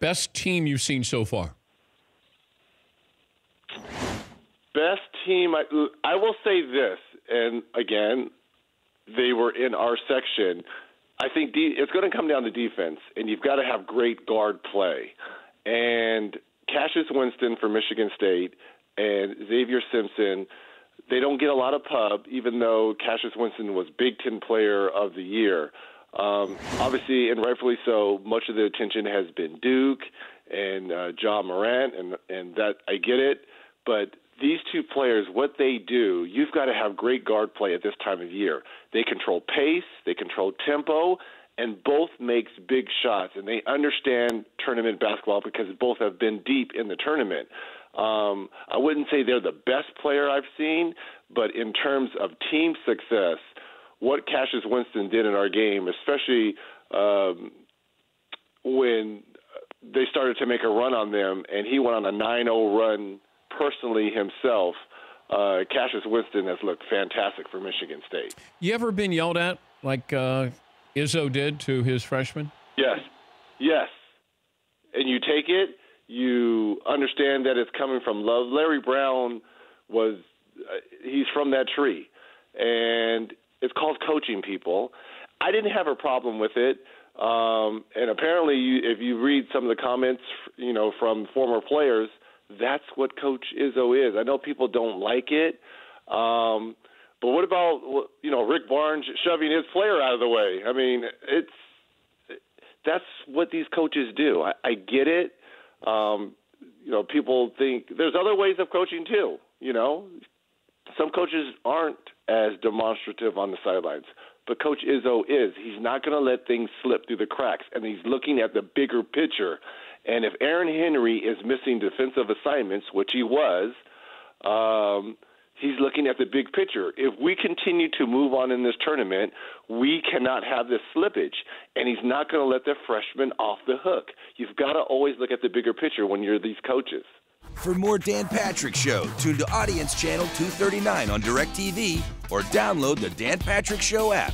Best team you've seen so far? Best team, I will say this, and again, they were in our section. I think it's going to come down to defense, and you've got to have great guard play. And Cassius Winston for Michigan State and Xavier Simpson, they don't get a lot of pub, even though Cassius Winston was Big Ten Player of the Year. Obviously, and rightfully so, much of the attention has been Duke and Ja Morant, and that I get it. But these two players, what they do, you've got to have great guard play at this time of year. They control pace, they control tempo, and both makes big shots. And they understand tournament basketball because both have been deep in the tournament. I wouldn't say they're the best player I've seen, but in terms of team success, what Cassius Winston did in our game, especially when they started to make a run on them, and he went on a 9-0 run personally himself, Cassius Winston has looked fantastic for Michigan State. You ever been yelled at like Izzo did to his freshman? Yes. And you take it, you understand that it's coming from love. Larry Brown he's from that tree, and it's called coaching people. I didn't have a problem with it. And apparently, if you read some of the comments, from former players, that's what Coach Izzo is. I know people don't like it, but what about Rick Barnes shoving his player out of the way? I mean, that's what these coaches do. I get it. People think there's other ways of coaching too. Some coaches aren't as demonstrative on the sidelines, but Coach Izzo is. He's not going to let things slip through the cracks, and he's looking at the bigger picture. And if Aaron Henry is missing defensive assignments, which he was, he's looking at the big picture. If we continue to move on in this tournament, we cannot have this slippage, and he's not going to let the freshmen off the hook. You've got to always look at the bigger picture when you're these coaches. For more Dan Patrick Show, tune to Audience Channel 239 on DirecTV or download the Dan Patrick Show app.